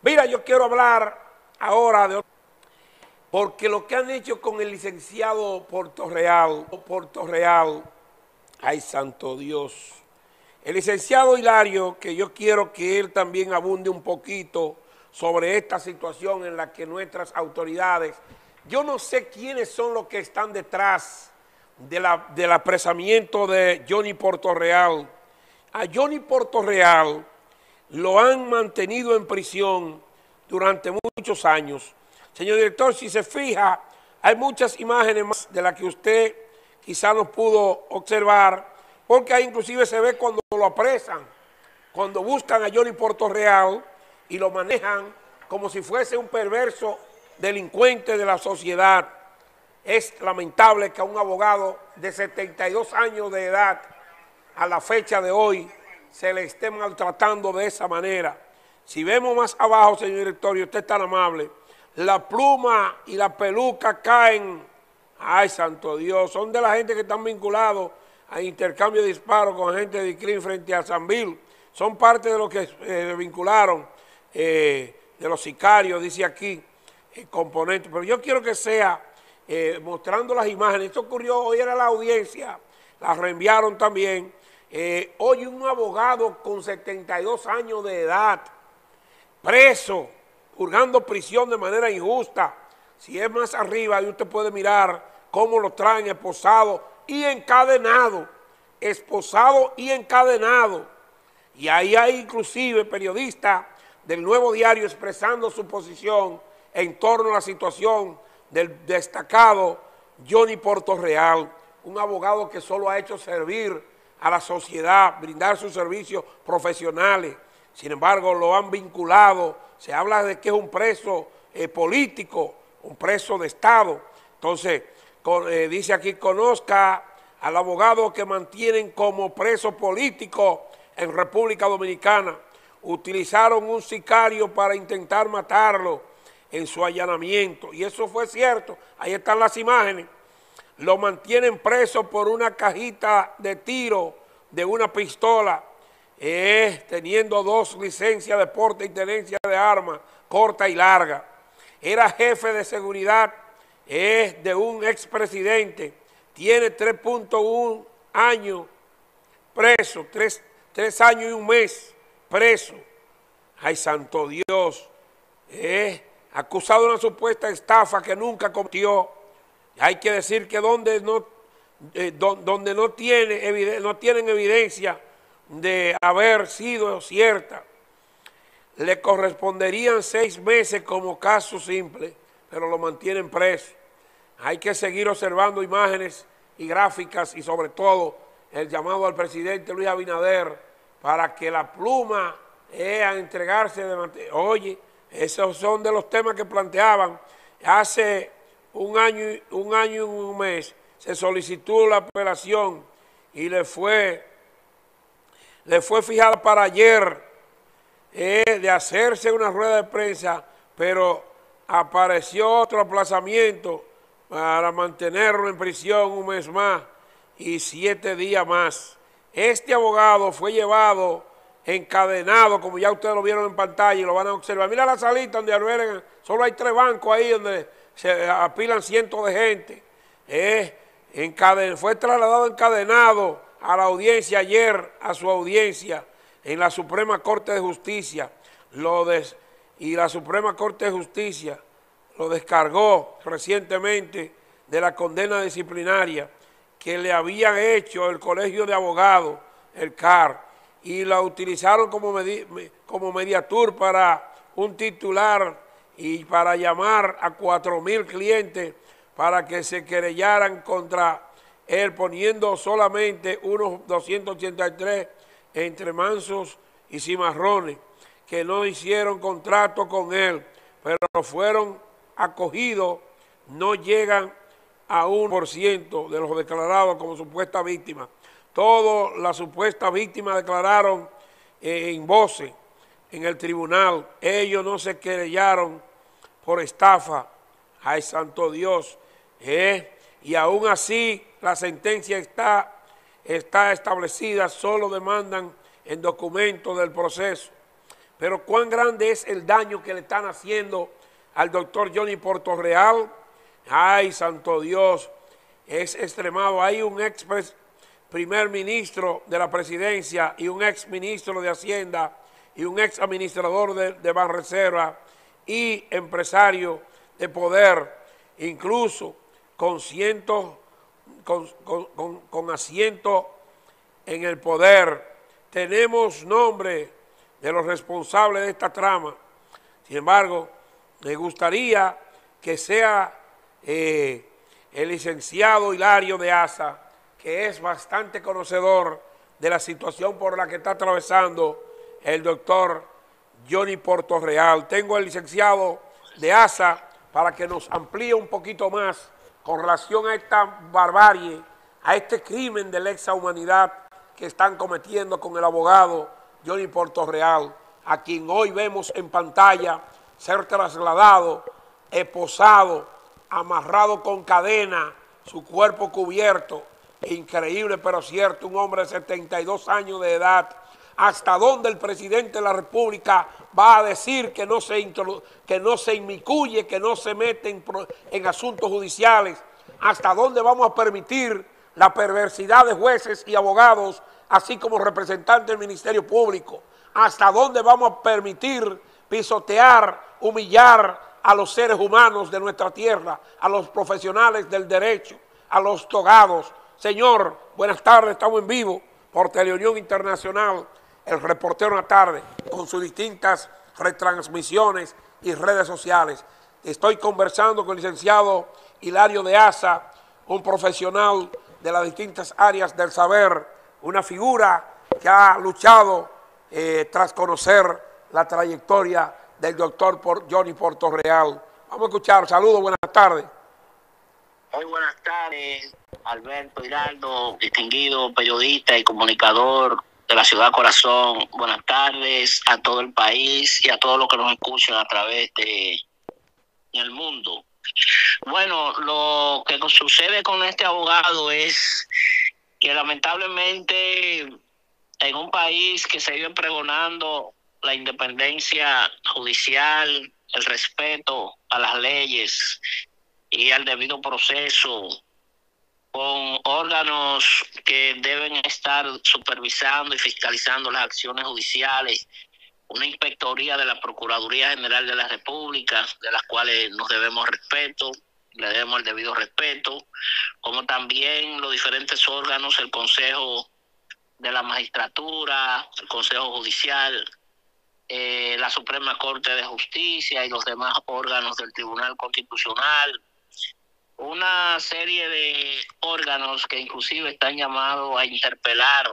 Mira, yo quiero hablar ahora de... Porque lo que han hecho con el licenciado Portorreal, ay santo Dios, el licenciado Hilario, que yo quiero que él también abunde un poquito sobre esta situación en la que nuestras autoridades, yo no sé quiénes son los que están detrás del apresamiento de Johnny Portorreal. A Johnny Portorreal lo han mantenido en prisión durante muchos años. Señor director, si se fija, hay muchas imágenes más de las que usted quizá no pudo observar, porque ahí inclusive se ve cuando lo apresan, cuando buscan a Johnny Portorreal y lo manejan como si fuese un perverso delincuente de la sociedad. Es lamentable que a un abogado de 72 años de edad, a la fecha de hoy, se le esté maltratando de esa manera. Si vemos más abajo, señor director, y usted es tan amable, la pluma y la peluca caen, ay santo Dios, son de la gente que están vinculados a intercambio de disparos con agentes de crimen frente a Sanville, son parte de los que vincularon, de los sicarios, dice aquí, componentes, pero yo quiero que sea mostrando las imágenes. Esto ocurrió, hoy era la audiencia, la reenviaron también, hoy un abogado con 72 años de edad, preso, purgando prisión de manera injusta. Si es más arriba, ahí usted puede mirar cómo lo traen esposado y encadenado, y ahí hay inclusive periodistas del Nuevo Diario expresando su posición en torno a la situación del destacado Johnny Portorreal, un abogado que solo ha hecho servir a la sociedad, brindar sus servicios profesionales. Sin embargo, lo han vinculado, se habla de que es un preso político, un preso de Estado. Entonces, dice aquí, conozca al abogado que mantienen como preso político en República Dominicana. Utilizaron un sicario para intentar matarlo en su allanamiento. Y eso fue cierto, ahí están las imágenes. Lo mantienen preso por una cajita de tiro de una pistola, teniendo 2 licencias de porte y tenencia de armas, corta y larga. Era jefe de seguridad, de un expresidente, tiene 3.1 años preso, 3 años y un mes preso. Ay, santo Dios, acusado de una supuesta estafa que nunca cometió. Hay que decir que donde no tienen evidencia de haber sido cierta, le corresponderían 6 meses como caso simple, pero lo mantienen preso. Hay que seguir observando imágenes y gráficas y sobre todo el llamado al presidente Luis Abinader para que la pluma a entregarse Oye, esos son de los temas que planteaban. Hace un año y un mes se solicitó la apelación y le fue fijada para ayer de hacerse una rueda de prensa, pero apareció otro aplazamiento para mantenerlo en prisión un mes más y 7 días más. Este abogado fue llevado encadenado, como ya ustedes lo vieron en pantalla y lo van a observar. Mira la salita donde albergan, solo hay 3 bancos ahí donde se apilan cientos de gente. Fue trasladado encadenado a la audiencia ayer, a su audiencia en la Suprema Corte de Justicia, y la Suprema Corte de Justicia lo descargó recientemente de la condena disciplinaria que le habían hecho el Colegio de Abogados, el CAR, y la utilizaron como mediatur para un titular y para llamar a 4,000 clientes para que se querellaran contra él, poniendo solamente unos 283 entre mansos y cimarrones que no hicieron contrato con él, pero fueron acogidos, no llegan a 1% de los declarados como supuesta víctima. Todas las supuestas víctimas declararon en voces en el tribunal. Ellos no se querellaron por estafa. Ay, santo Dios. Y aún así la sentencia está establecida, solo demandan en documentos del proceso. pero cuán grande es el daño que le están haciendo al doctor Johnny Portorreal. Ay, santo Dios, es extremado. Hay un ex primer ministro de la presidencia y un ex ministro de Hacienda y un ex administrador de Banreserva y empresario de poder, incluso con asiento en el poder. Tenemos nombre de los responsables de esta trama. Sin embargo, me gustaría que sea el licenciado Hilario de Asa, que es bastante conocedor de la situación por la que está atravesando el doctor Johnny Portorreal. Tengo al licenciado de Asa para que nos amplíe un poquito más con relación a esta barbarie, a este crimen de lesa humanidad que están cometiendo con el abogado Johnny Portorreal, a quien hoy vemos en pantalla ser trasladado, esposado, amarrado con cadena, su cuerpo cubierto. Increíble pero cierto, un hombre de 72 años de edad. ¿Hasta dónde el presidente de la República va a decir que no se inmiscuye, que no se mete en asuntos judiciales? ¿Hasta dónde vamos a permitir la perversidad de jueces y abogados, así como representantes del Ministerio Público? ¿Hasta dónde vamos a permitir pisotear, humillar a los seres humanos de nuestra tierra, a los profesionales del derecho, a los togados? Señor, buenas tardes, estamos en vivo por Teleunión Internacional, el reportero en la tarde, con sus distintas retransmisiones y redes sociales. Estoy conversando con el licenciado Hilario de Asa, un profesional de las distintas áreas del saber, una figura que ha luchado tras conocer la trayectoria del doctor Johnny Portorreal. Vamos a escuchar. Saludos, buenas tardes. Muy buenas tardes, Alberto Hiraldo, distinguido periodista y comunicador de la Ciudad Corazón. Buenas tardes a todo el país y a todos los que nos escuchan a través del mundo. Bueno, lo que sucede con este abogado es que lamentablemente en un país que se vive pregonando la independencia judicial, el respeto a las leyes y al debido proceso, con órganos que deben estar supervisando y fiscalizando las acciones judiciales, una inspectoría de la Procuraduría General de la República, de las cuales nos debemos respeto, le debemos el debido respeto, como también los diferentes órganos, el Consejo de la Magistratura, el Consejo Judicial, la Suprema Corte de Justicia y los demás órganos del Tribunal Constitucional, una serie de órganos que inclusive están llamados a interpelar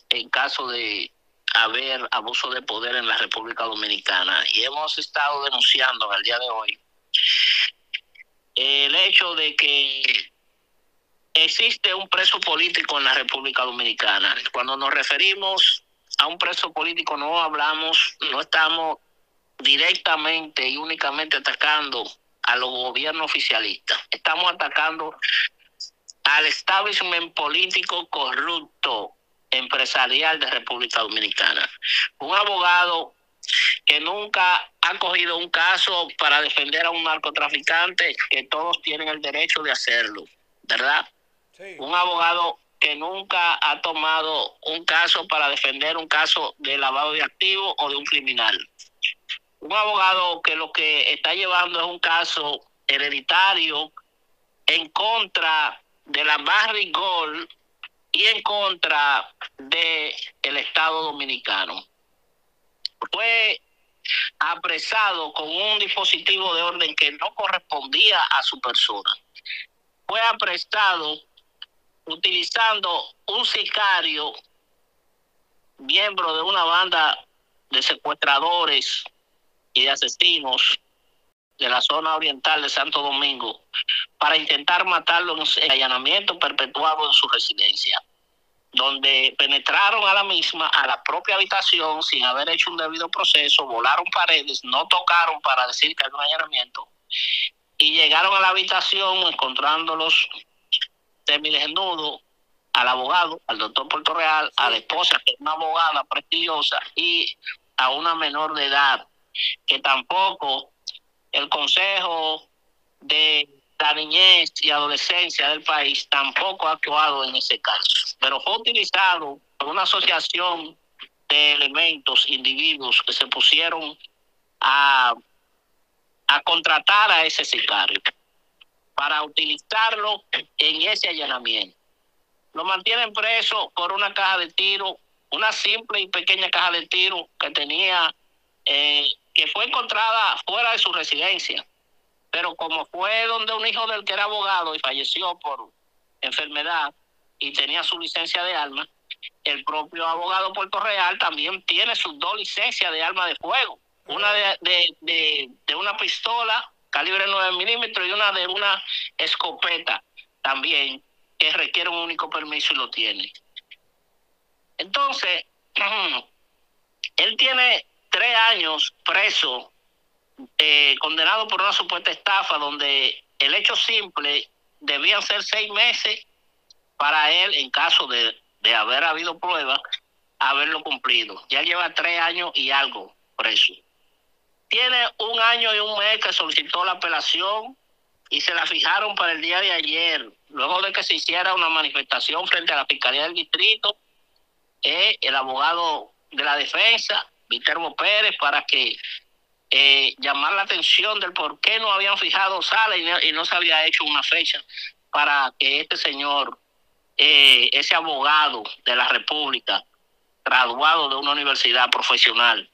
en caso de haber abuso de poder en la República Dominicana. Y hemos estado denunciando en el día de hoy el hecho de que existe un preso político en la República Dominicana. Cuando nos referimos a un preso político no estamos directamente y únicamente atacando a los gobiernos oficialistas. Estamos atacando al establishment político corrupto empresarial de República Dominicana. Un abogado que nunca ha cogido un caso para defender a un narcotraficante, que todos tienen el derecho de hacerlo, ¿verdad? Sí. Un abogado que nunca ha tomado un caso para defender un caso de lavado de activos o de un criminal. Un abogado que lo que está llevando es un caso hereditario en contra de la Barrigol y en contra del Estado Dominicano. Fue apresado con un dispositivo de orden que no correspondía a su persona. Fue apresado utilizando un sicario, miembro de una banda de secuestradores y de asesinos de la zona oriental de Santo Domingo, para intentar matarlo en allanamiento perpetuado en su residencia, donde penetraron a la misma, a la propia habitación, sin haber hecho un debido proceso, volaron paredes, no tocaron para decir que hay un allanamiento, y llegaron a la habitación encontrándolos semidesnudos, al abogado, al doctor Portorreal, a la esposa, que es una abogada prestigiosa, y a una menor de edad, que tampoco el Consejo de la Niñez y Adolescencia del país tampoco ha actuado en ese caso, pero fue utilizado por una asociación de elementos, individuos que se pusieron a contratar a ese sicario para utilizarlo en ese allanamiento. Lo mantienen preso por una caja de tiro, una simple y pequeña caja de tiro que tenía, que fue encontrada fuera de su residencia, pero como fue donde un hijo del que era abogado y falleció por enfermedad y tenía su licencia de armas, el propio abogado Puerto Real también tiene sus 2 licencias de arma de fuego, una de una pistola calibre 9 milímetros y una de una escopeta también, que requiere un único permiso y lo tiene. Entonces, él tiene 3 años preso, condenado por una supuesta estafa, donde el hecho simple debían ser 6 meses para él, en caso de haber habido pruebas, haberlo cumplido. Ya lleva 3 años y algo preso. Tiene 1 año y 1 mes que solicitó la apelación y se la fijaron para el día de ayer, luego de que se hiciera una manifestación frente a la Fiscalía del Distrito, el abogado de la defensa, Viterbo Pérez, para que llamar la atención del por qué no habían fijado sala y no se había hecho una fecha para que este señor, ese abogado de la República, graduado de una universidad profesional,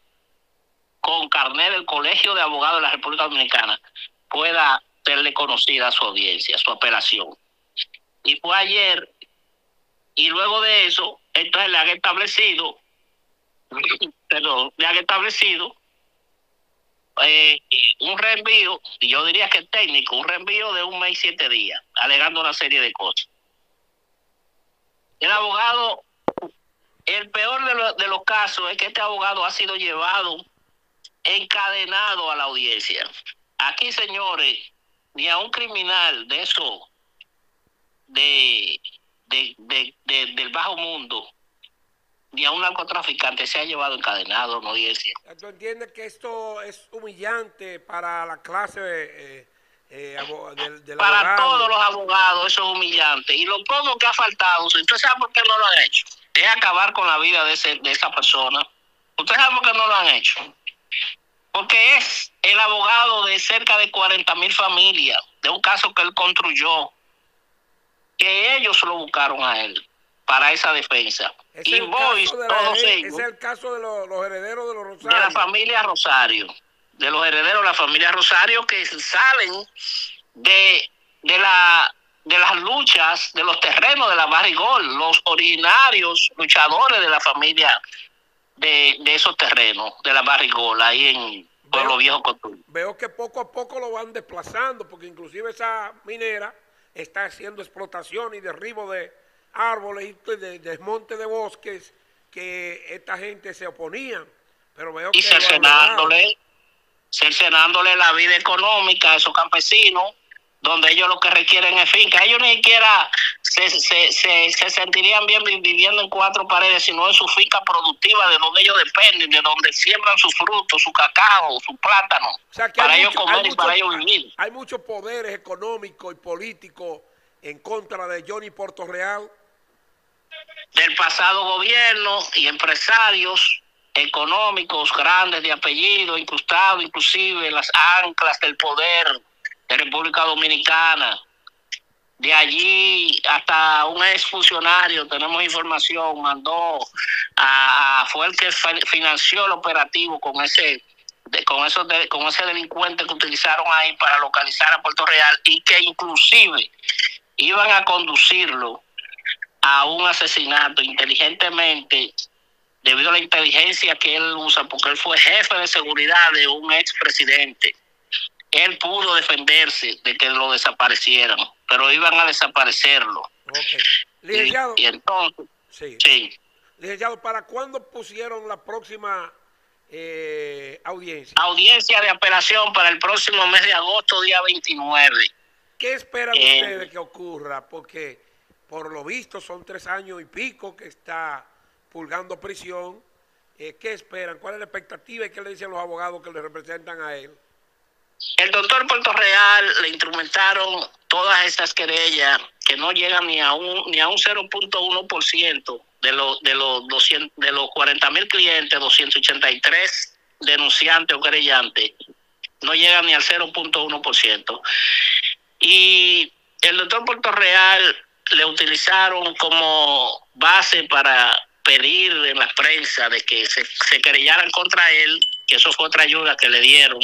con carnet del Colegio de Abogados de la República Dominicana, pueda serle conocida a su audiencia, su apelación. Y fue ayer, y luego de eso, entonces le han establecido, un reenvío, y yo diría que técnico, un reenvío de 1 mes y 7 días, alegando una serie de cosas. El abogado, el peor de los casos es que este abogado ha sido llevado encadenado a la audiencia. Aquí, señores, ni a un criminal de eso, del bajo mundo, ni a un narcotraficante se ha llevado encadenado a una audiencia. ¿Tú entiendes que esto es humillante para la clase del para abogado? Todos los abogados eso es humillante. Y lo poco que ha faltado, ¿usted sabe por qué no lo han hecho? Es acabar con la vida de esa persona. ¿Usted sabe por qué no lo han hecho? Porque es el abogado de cerca de 40,000 familias, de un caso que él construyó, que ellos lo buscaron a él para esa defensa. Es el caso de los herederos de los Rosario. De la familia Rosario. De los herederos de la familia Rosario, que salen de las luchas, de los terrenos de la Barrigol, los originarios luchadores de la familia de esos terrenos, de la Barrigol, ahí en Pueblo Viejo Cotuí. Veo que poco a poco lo van desplazando, porque inclusive esa minera está haciendo explotación y derribo de árboles y de desmonte de bosques que esta gente se oponía. Pero veo y cercenándole la vida económica a esos campesinos, donde ellos lo que requieren es finca. Ellos ni siquiera se sentirían bien viviendo en 4 paredes, sino en su finca productiva, de donde ellos dependen, de donde siembran sus frutos, su cacao, su plátano, o sea, que para ellos comer y para ellos vivir. Hay muchos poderes económicos y políticos en contra de Johnny Portorreal. Del pasado gobierno y empresarios económicos grandes de apellido, incrustados inclusive las anclas del poder de República Dominicana. De allí hasta un exfuncionario, tenemos información, fue el que financió el operativo con ese delincuente que utilizaron ahí para localizar a Puerto Real, y que inclusive iban a conducirlo a un asesinato inteligentemente, debido a la inteligencia que él usa, porque él fue jefe de seguridad de un expresidente. Él pudo defenderse de que lo desaparecieran, pero iban a desaparecerlo. Okay. Licenciado, y entonces, sí. Licenciado, ¿para cuándo pusieron la próxima audiencia? Audiencia de apelación para el próximo mes de agosto, día 29. ¿Qué esperan ustedes que ocurra? Porque por lo visto son 3 años y pico que está purgando prisión ¿Qué esperan? ¿Cuál es la expectativa y qué le dicen los abogados que le representan a él? El doctor Puerto Real le instrumentaron todas esas querellas que no llegan ni a un 0.1% de los 40,000 clientes, 283 denunciantes o querellantes, no llegan ni al 0.1%. Y el doctor Puerto Real le utilizaron como base para pedir en la prensa de que se querellaran contra él, que eso fue otra ayuda que le dieron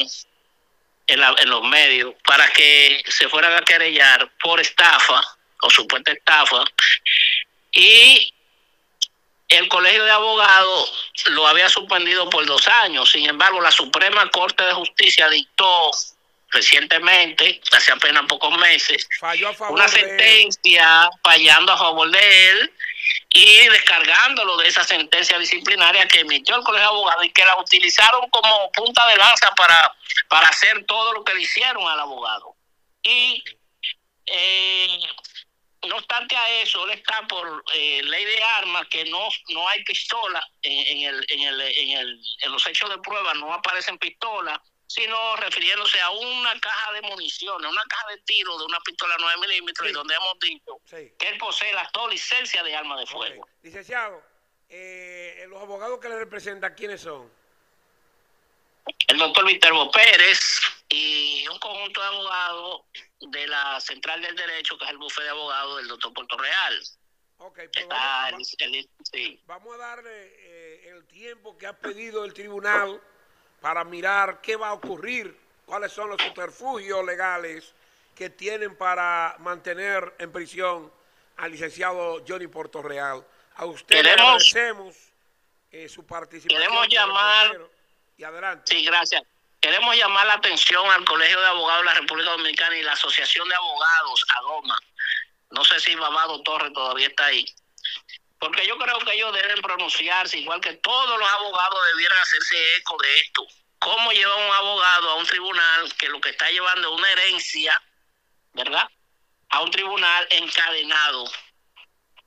en los medios, para que se fueran a querellar por estafa o supuesta estafa. Y el Colegio de Abogados lo había suspendido por 2 años. Sin embargo, la Suprema Corte de Justicia dictó recientemente, hace apenas pocos meses, una sentencia fallando a favor de él y descargándolo de esa sentencia disciplinaria que emitió el Colegio de Abogados y que la utilizaron como punta de lanza para hacer todo lo que le hicieron al abogado. Y no obstante a eso, él está por ley de armas, que no hay pistola en los hechos de prueba, no aparecen pistolas, sino refiriéndose a una caja de municiones, una caja de tiro de una pistola 9 milímetros, sí. Y donde hemos dicho que él posee la licencia de arma de fuego. Licenciado, los abogados que le representan, ¿quiénes son? El doctor Viterbo Pérez y un conjunto de abogados de la Central del Derecho, que es el bufete de abogados del doctor Puerto Real. Okay, pues vamos a darle el tiempo que ha pedido el tribunal para mirar qué va a ocurrir, cuáles son los subterfugios legales que tienen para mantener en prisión al licenciado Johnny Puerto Real. A usted le agradecemos su participación. Queremos llamar... Y adelante. Sí, gracias. Queremos llamar la atención al Colegio de Abogados de la República Dominicana y la Asociación de Abogados, ADOMA. No sé si Babado Torres todavía está ahí. Porque yo creo que ellos deben pronunciarse, igual que todos los abogados debieran hacerse eco de esto. ¿Cómo lleva un abogado a un tribunal que lo que está llevando es una herencia, ¿verdad?, a un tribunal encadenado?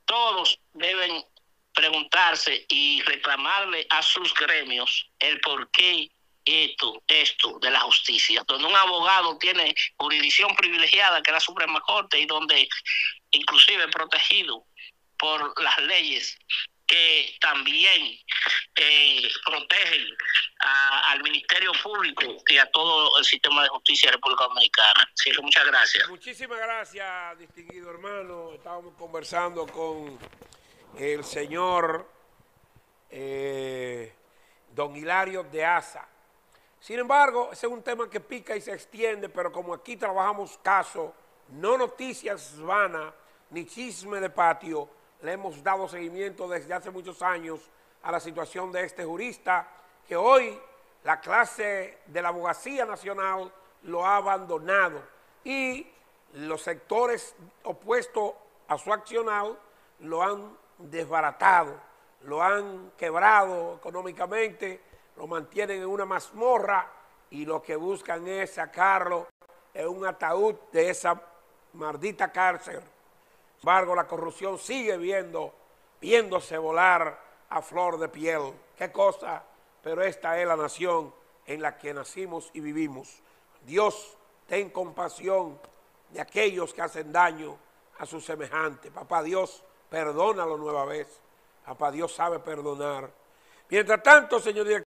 Todos deben preguntarse y reclamarle a sus gremios el por qué esto de la justicia, donde un abogado tiene jurisdicción privilegiada, que es la Suprema Corte, y donde inclusive protegido por las leyes que también protegen al Ministerio Público y a todo el sistema de justicia de la República Dominicana. Así que muchas gracias. Muchísimas gracias, distinguido hermano. Estábamos conversando con el señor don Hilario de Asa. Sin embargo, ese es un tema que pica y se extiende, pero como aquí trabajamos casos, no noticias vanas, ni chisme de patio, le hemos dado seguimiento desde hace muchos años a la situación de este jurista, que hoy la clase de la abogacía nacional lo ha abandonado y los sectores opuestos a su accionar lo han desbaratado, lo han quebrado económicamente, lo mantienen en una mazmorra y lo que buscan es sacarlo en un ataúd de esa maldita cárcel. Sin embargo, la corrupción sigue viéndose volar a flor de piel. ¿Qué cosa? Pero esta es la nación en la que nacimos y vivimos. Dios, ten compasión de aquellos que hacen daño a sus semejantes. Papá Dios, perdónalo nueva vez. Papá Dios sabe perdonar. Mientras tanto, señor director,